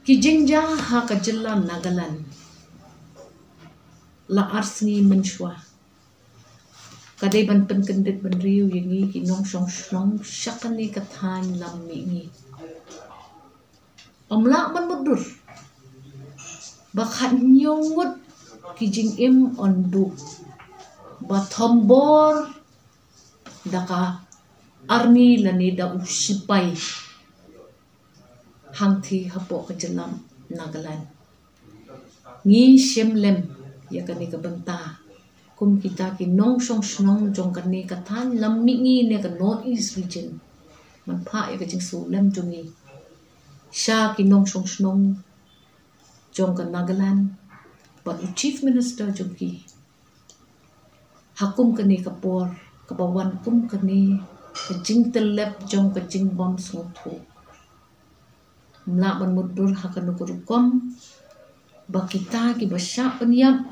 Ki jingja ha ka jela Nagaland. La arsni menshwa. Kadai ban penkendit ban riu yangi ki nong song song syakani kathan lam mingi. Omla ban mudur. Bakhat nyongut ki jing im ondu. Bathombor daka army lani da usipai. Hangti hapo ke jelam Nagaland. Ngi Shemlem ya kani ka benta. Kum kita ki nong song snong jong kani ka than lam mingi ne ka North East region. Man pa ya ka jing Sulem jongi. Sha ki nong song snong jong ka Nagaland. But Chief Minister jong ki. Hakum kani ka por. Kabawan kum kani ka jing telep jong ka jing bom sungtu. Mla ban mudur hakan nukurukom bakita ki basya penyap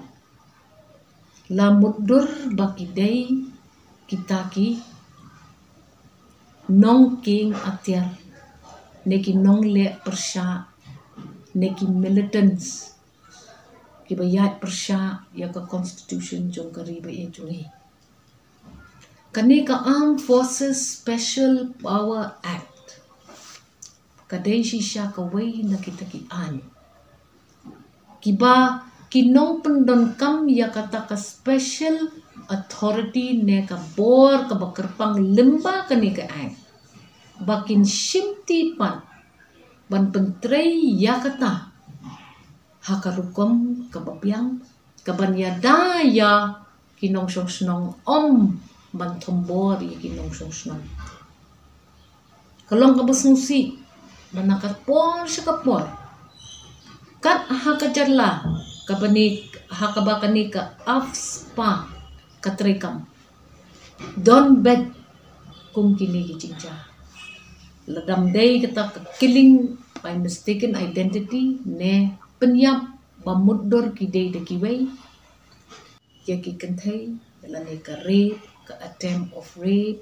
la mudur bakidai kita ki nong king atyar neki nong le persya neki militants ki bayat persya ya ka constitution jong kari ba e jungi kani ka Armed Forces Special Power Act kadai sisya kawai na kita kian. Kiba kinong pendon kam ya kata ka special authority ne ka bor ka bakerpang lemba kani ka ay. Bakin simti pan ban pentrei ya kata hakarukom ka babyang ka banyada ya kinong song ban thombor ya kinong song. Kalong ka basnusi manakat por sa kapor kat hakajarla kabani hakabakani ka afspa katrikam don bed kum kini gijingja ladam day kata killing by mistaken identity ne penyap bamudor kidei de kiway ya ki kanthai lane ka rape ka attempt of rape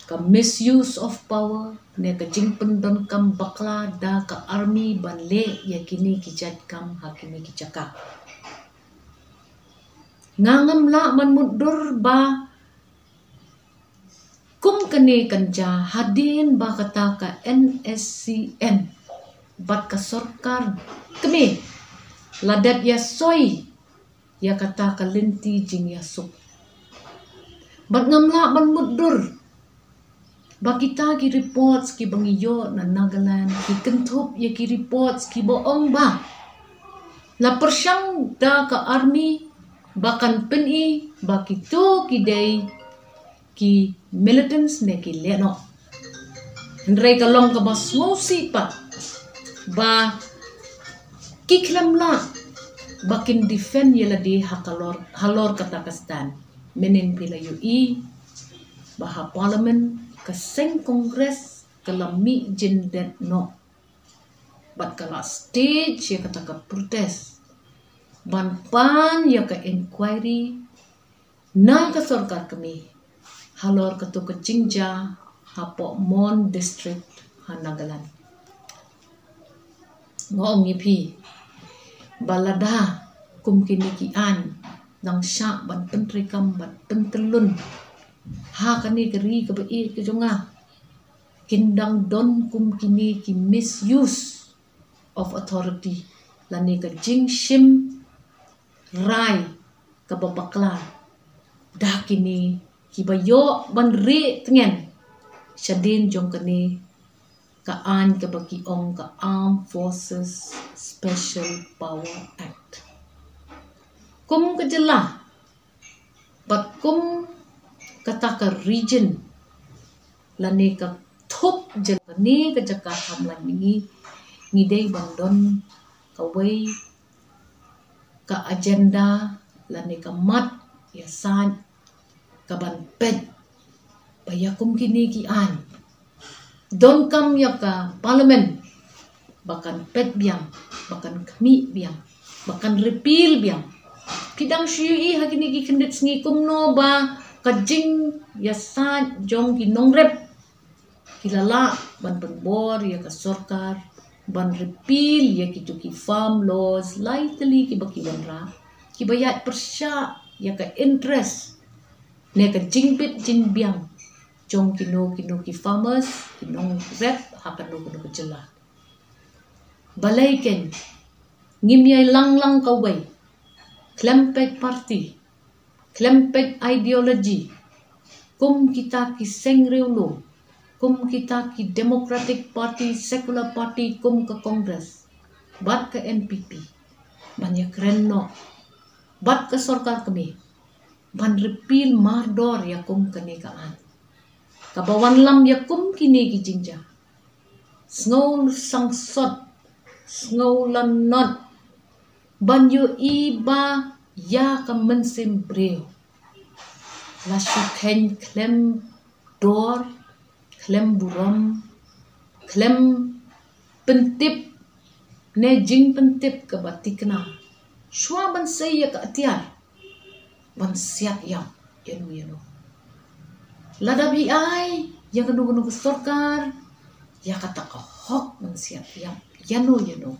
ka misuse of power ne ka jingpen don kam bakla da ka army banle ya kini kijat kam hakini kijaka ngangam la man mudur ba kum kani kanja hadin ba kata ka NSCN bat ka sarkar kami ladat ya soy ya kata ka linti jing ya sup bat ngamla man mudur bakita ki reports ki bangiyo na Nagaland ki kentup ya ki reports ki boong ba la persyang da ka army bakan peni bakito ki day ki militants ne ki leno ndre kalong ka basmosi pa ba kiklam la bakin defend yala di halor katakastan menin pila UI baha parliament kaseng kongres kalami jendet no bat kala stage ya kata ka protes ban pan ya ka inquiry na ka sarkar kami halor kato ka jingja hapo Mon district Nagaland ngong ipi balada kum kinikian nang sya ban pentrikam ban pentelun ha kani keri ka bai ka jonga kindang don kum kini ki misuse of authority lani ka jingshim rai ka babakla da kini ki bayo ban re tengen syadin jong kani ka an ka baki ong ka Armed Forces Special Power Act kum ka jela bat kum kata ka region lani ka thup jani ka jaka hamlan mingi ngidei bandon kawai ka agenda lani ka mat ya san ka ban ped bayakum kini ki an don kam ya ka parliament bakan ped biang bakan kami biang bakan repeal biang kidang syui hakini ki kendet sngi kumno ba kajing yasan jong ki nongrep kilala ban penbor ya ka sarkar ban repeal ya ki farm laws lightly ki baki wanra ki bayat persya ya ka interest ne ka jingbit jinbiang jong kino ki farmers kinong rep hakano kuno kejela balai ken ngimyai lang kawai klempek party klempek ideology kum kita ki sengreulo kum kita ki Democratic Party, Secular Party, kum ke Kongres, bat ke NPP, banyak keren no, bat ke sorkar kami, ban repeal mardor ya kum kenekaan, kabawan lam ya kum kini ki jingja, sngol sangsot, sngol not, ban yo iba ya ke mensim breo, lasu ken klem dor, klem buram, klem pentip, ne jing pentip ke batikna. Shua ban saya ke atiar, ban siat yang yanu. Lada bi ai, yang kenu ke sorkar, ya kata hok ban siat yang yanu.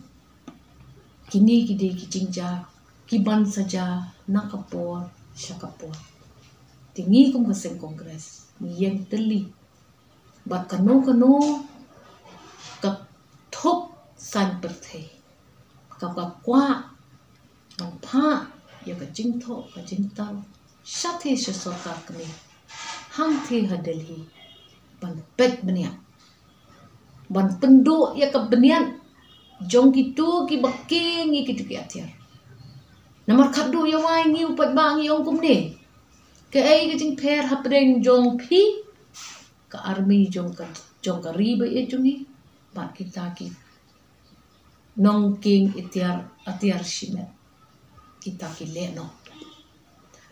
Kini kide ki jingja, kiban saja nakapor, syakapor. Tinggi kum keseng kongres, yang teli. Bat kanu ke thop san perthe ka kwa ban pha ya ka jing tho ka jing tal sathe sorkar kami hang the ha Delhi ban pet benia ban penduk ya ka benian jong kitu ki baking ki tu ki atiar namar khadu ya wai ngi upat ba ngi ong kum ne ke ai ka jing pher ha preng jong phi ka army jong ka ribe e jungi bat kita ki nong king atiar shimet kita ki le no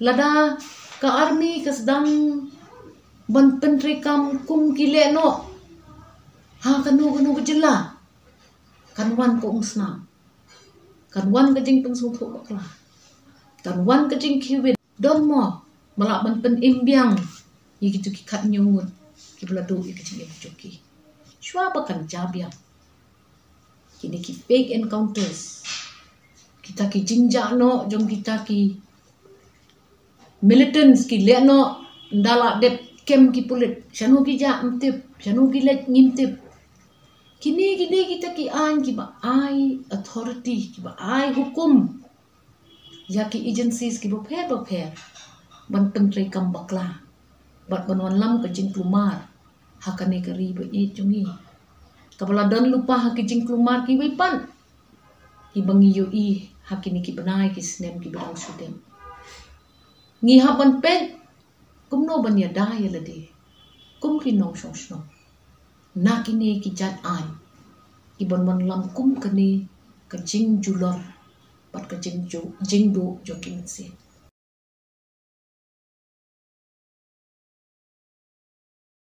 lada ka army ka sedang ban pentri kam kum ki le no ha kanu jela kan wan ko usna kan wan ka jing pensung tho bakla kan wan ka jing kiwit don mo malak ban pen imbiang yi gitu ki khat nyungut beladu ikecing joki. Shua bakan jabiang. Kini ki fake encounters. Kita ki jinja no, jom kita ki militants ki le no, ndala dep kem ki pulit. Shanu ki ja mtip, shanu ki let ngimtip. Kini kita ki an ki ba ai authority, ki ba ai hukum. Ya ki agencies ki ba pher. Ban pentri kam bakla. Bat banwan lam ke jing klumar. Hakane keri be e jungi kapala dan lupa hakijing klumar ki wipan ki bangi yo i hakini ki benai ki snem ki bedang sudem ngi hapan pen kumno ban ya dai lade kum ki nong shong nakini ki jat an ki ban lam kum kani ka jing julor pat ka jing do jokin se